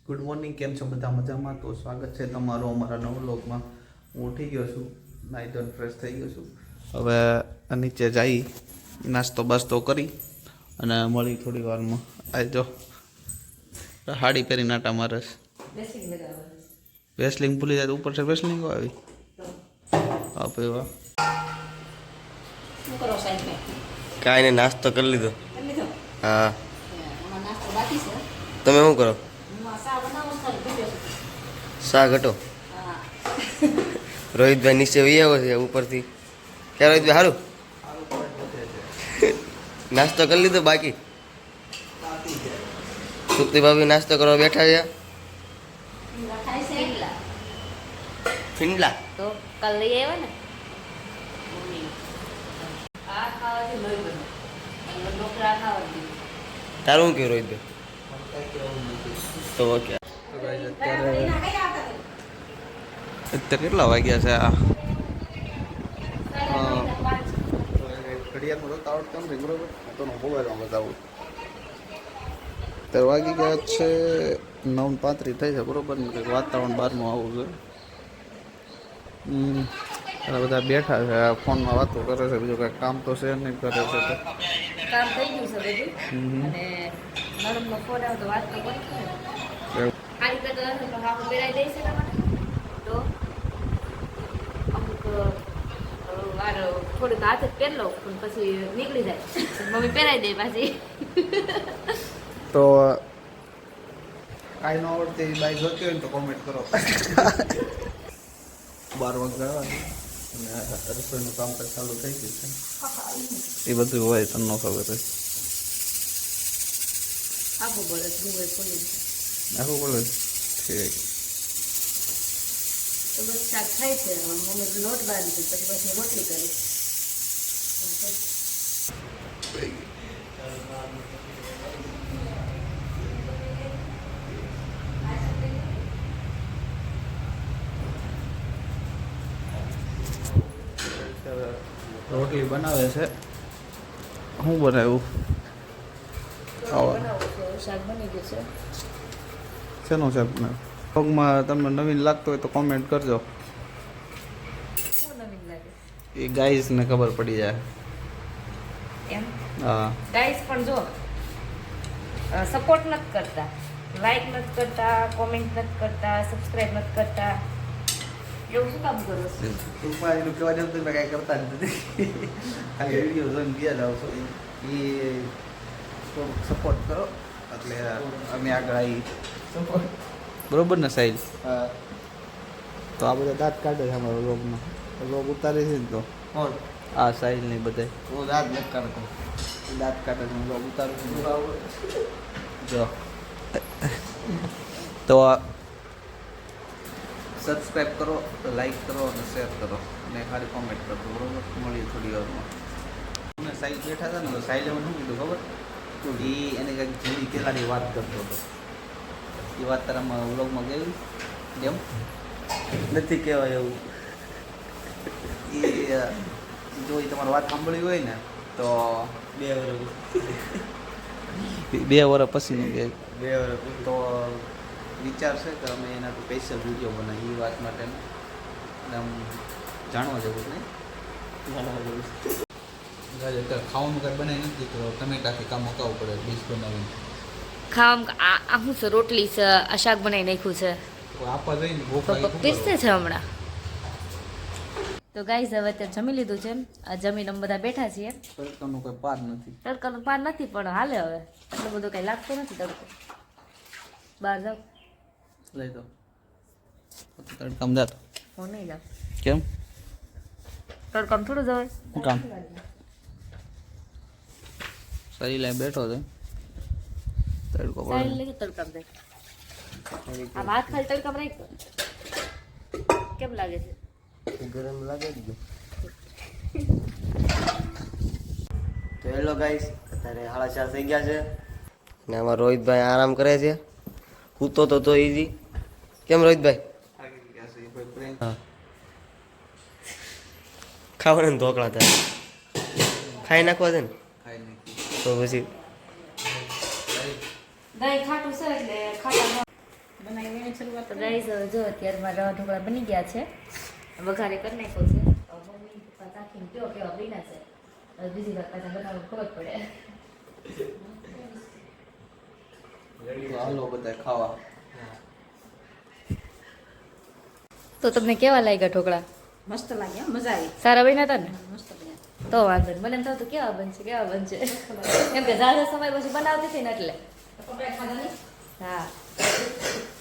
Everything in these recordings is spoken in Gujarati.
ગુડ મોર્નિંગ, કેમ છો બધા? મજામાં? તો સ્વાગત છે તમારું અમારા નવા વ્લોગમાં. હું ઉઠી ગયો છું, નાઈ ધોઈને ફ્રેશ થઈ ગયો છું. હવે નીચે જઈ નાસ્તો બાસ્તો કરી અને મળી થોડી વારમાં. આવી જો હાડી પહેરી નાટા મારે વેસલિંગ ભૂલી જાય તો ઉપર છે વેસલિંગ આવી. હા ભાઈ વાહ. કાંઈ નહીં, નાસ્તો કરી લીધો. હા, તમે શું કરો? શાક હટો. રોહિતભાઈ નીચે વી આવ્યો છે ઉપરથી. ક્યાં રોહિતભાઈ? સારું નાસ્તો કરી લીધો? બાકી સુપ્તી ભાભી નાસ્તો કરવા બેઠા છે. ફિંડલા તો કાલ લઈ આવ્યા ને તારું શું કહ્યું રોહિતભાઈ? તો ઓકે. અત્યારે કેટલા વાગ્યા છે? આ ઘડિયાળમાં તો આવડતું નથી બરોબર, તો મોબાઈલમાં બતાવું. અત્યારે વાગી ગયા છે 9:35 થઈ છે બરોબર ને. કંઈક વાતાવરણ બહારનું આવું છે. બધા બેઠા છે, ફોનમાં વાતો કરે છે, બીજું કંઈક કામ તો છે નહીં. કરે છે તો કામ થઈ ગયું છે બધું. અને નરમનો ફોન આવ્યો તો વાત તો કરી આ રીતે તો નથી પણ આપણે પહેરાઈ દઈ છે તમારે તો અમુક વાર થોડુંક હાથ જ પહેર લો પણ પછી નીકળી જાય. મમ્મી પહેરાઈ દે પાછી. તો કાંઈ ન આવડતી બાઈક જોતી હોય ને તો કોમેન્ટ કરો. 12 વાગ્યા અને રસોઈનું કામકાજ ચાલુ થઈ ગયું છે. એ બધું હોય તમને ન ખબર હોય. આખું બળદ ડુંગળી ખોલી આખું બોલો ઠીક. તો બસ શાક થાય છે. મમ્મી લોટ બાંધી પછી રોટલી કરી. રોટલી બનાવે છે. શું બનાવ્યું? શાક બની ગયું છે. શેનું શાક બનાવ્યું? પગમાં તમને નવીન લાગતું હોય તો કોમેન્ટ કરજો. શું નવીન લાગે એ ગાઈઝને ખબર પડી જાય. એમ હા, ગાઈસ પણ જો સપોર્ટ નથી કરતા, લાઈક નથી કરતા, કોમેન્ટ નથી કરતા, સબસ્ક્રાઇબ નથી કરતા. એવું શું કામ કરો છો? ટૂંકમાં એનું કહેવા જેવું તો કાંઈ કરતા નથી. ખાલી વિડીયો જોઈને ગયા જાવ છો. એ થોડુંક સપોર્ટ કરો એટલે અમે આગળ આવી. સપોર્ટ બરોબર ને સાહિલ? હા. તો આ બધા દાંત કાઢે છે અમારો લોગમાં. લોગ ઉતારે છે ને તો કોણ? આ સાહિલ નહીં બધા હું દાંત નથી કાઢતો. દાંત કાઢે છે. લોગ ઉતારું છું જો. તો સબસ્ક્રાઈબ કરો, લાઈક કરો અને શેર કરો અને ખાલી કોમેન્ટ કરો બરોબર. મળીએ થોડી વારમાં. અમે સાહિલ બેઠા હતા ને તો સાહિલે મને શું કીધું ખબર? એ એને કંઈક જૂની કેલાની વાત કરતો હતો. એ વાત તારામાં વ્લોગમાં ગઈ એમ નથી કહેવાય એવું. એ જો એ તમારી વાત સાંભળી હોય ને તો 2 વર્ષ પછીનું કે 2 વર્ષ તો વિચાર છે કે અમે એના સ્પેશિયલ વિડીયો બનાવીએ એ વાત માટે. આમ જાણવા જેવું નહીં, જાણવા જેવું. ખાવાનું કંઈ બનાવી નથી તો ટમેટાથી કામ મુકાવવું પડે ડીશ બનાવીને. ખાવા આ શું છે? રોટલી છે, આ શાક બનાવી નાખ્યું છે. તો આપવા જઈને ભૂખ પીસતે છે હમણાં. તો ગાઈઝ હવે અત્યારે જમી લીધું છે. આ જમીને અમે બધા બેઠા છીએ. તડકાનું કોઈ પાર નથી. તડકાનું પાર નથી પણ હાલે હવે. એટલું બધું કંઈ લાગતું નથી તડકો. બહાર જાવ લઈ દો તડકામ જાતો. હું નહીં જાઉં. કેમ? તડકામ થોડું જવાય. શું કામ? સારી લાઈ બેઠો છે. તડકો સારી પડે. લાગે તડકામ જાય. આ ભાત ખાલી તડકામ રાખ્યો. કેમ લાગે છે? ગરમ લાગે જ. તો હેલો ગાઈસ, અત્યારે 4:30 થઈ ગયા છે ને આમાં રોહિતભાઈ આરામ કરે છે. સૂતો તો ઈજી. કેમ રોહિતભાઈ? હા, ખાવાના ઢોકળા થાય. ખાઈ નાખવા છે ને તો પછી દહીં ખાટું છે એટલે ખાટા તો ગાઈસ હવે જો અત્યારે મારા રવા ઢોકળા બની ગયા છે, વઘારે કરી નાખ્યો છે. હવે મમ્મી પપ્પા ચાખીને કયો કેવા બન્યા છે, હવે બીજી વાર પાછા બનાવવું ખબર પડે. તો હાલો બધા ખાવા. તો તમને કેવા લાગ્યા ઢોકળા? મસ્ત લાગ્યા, મજા આવી. સારા બન્યા હતા ને? મસ્ત બન્યા. તો વાંધો નહીં. મને એમ થતું કેવા બનશે કેમ કે ઝાઝા સમય પછી બનાવતી હતી ને એટલે. પપૈયા ખાધા નહીં? હા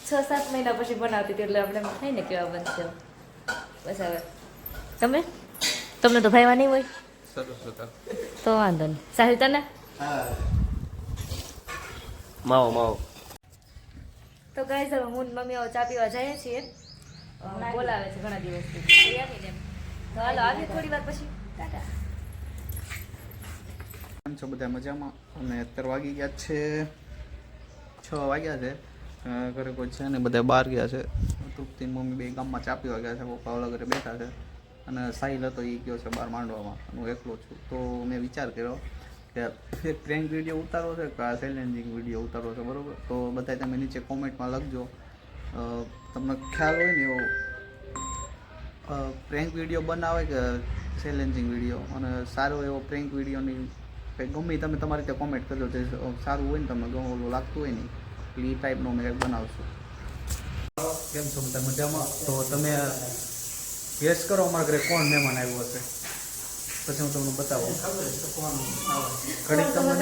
6-7 મહિના પછી બનાવતી હતી એટલે આપણે એમ થાય ને કેવા બનશે. બસ હવે તમને તો ભાઈમાં નહીં હોય સરસ હતા. તો વાંધો નહીં. સાહેબ તને માવો તો ગાઈસ હવે હું ને મમ્મી હવે ચા પીવા જઈએ છીએ. બોલાવે છે ઘણા દિવસથી. તો આવીને એમ. તો હાલો આવીએ થોડી વાર પછી. ટાટા. કેમ છો બધા મજામાં? અને અત્યારે વાગી ગયા છે 6 વાગ્યા છે. ઘરે કોઈ છે ને બધા બહાર ગયા છે. તૃપ્તિ મમ્મી બે ગામમાં ચા પીવા ગયા છે. પપ્પા ઓલા ઘરે બેઠા છે અને સાહિલ હતો એ ગયો છે બહાર માંડવામાં. હું એકલો છું. તો મેં વિચાર કર્યો કે એક પ્રેન્ક વિડીયો ઉતારો છે કે આ ચેલેન્જિંગ વિડીયો ઉતારો છે, બરાબર? તો બધા તમે નીચે કોમેન્ટમાં લખજો. તમને ખ્યાલ હોય ને એવો પ્રેન્ક વિડીયો બનાવે કે ચેલેન્જિંગ વિડીયો, અને સારો એવો પ્રેન્ક વિડીયોની કંઈ ગમે તમે તમારી રીતે કોમેન્ટ કરજો. જે સારું હોય ને તમને ગમે લાગતું હોય ને એટલે એ ટાઈપનો મેં કંઈક બનાવશું. કેમ છો બધા મજામાં? તો તમે ગેસ કરો અમારા ઘરે કોણ મહેમાન આવ્યો હશે, પછી હું તમને બતાવું. ઘડીક તમને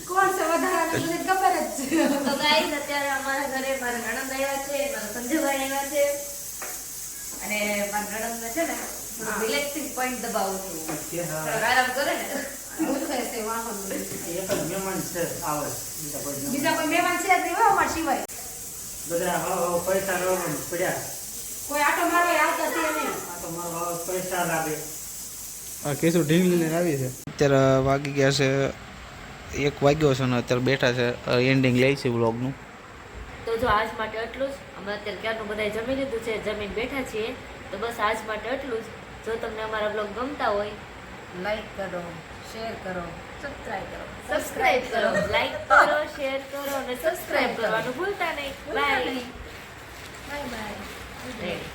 કોણ છે વધારાનું મને ખબર જ છે. તો ગાઈસ અત્યારે અમારા ઘરે મારા નણંદ આવ્યા છે, મારા સંજયભાઈ આવ્યા છે અને મારા નણંદને છે ને રિલેક્સિંગ પોઈન્ટ દબાવું છું. થોડોક આરામ કરે ને. ઉઠે છે વાહન. એક જ મહેમાન છે આવે બીજા કોઈ મહેમાન છે જ નહીં હો અમારા સિવાય. બધા પૈસા લેવાનું પડ્યા કોઈ આટો મારવા આવતા છે નહીં. આ તો મારો પૈસા લાગે. કેશું ઢીંગલી લઈને આવી છે. અત્યારે વાગી ગયા છે 1 વાગ્યો છે ને અત્યારે બેઠા છે. એન્ડિંગ લે છે વ્લોગનું. તો જો આજ માટે એટલું જ. અમે અત્યારે ક્યારનું બધાએ જમી લીધું છે, જમીન બેઠા છીએ. તો બસ આજ માટે એટલું જ. જો તમને અમારા બ્લોગ ગમતા હોય લાઈક કરો, શેર કરો, સબસ્ક્રાઇબ કરો. સબસ્ક્રાઇબ કરો, લાઈક કરો, શેર કરો અને સબસ્ક્રાઇબ કરવાનું ભૂલતા નહીં. બાય. Bye bye. રેડી.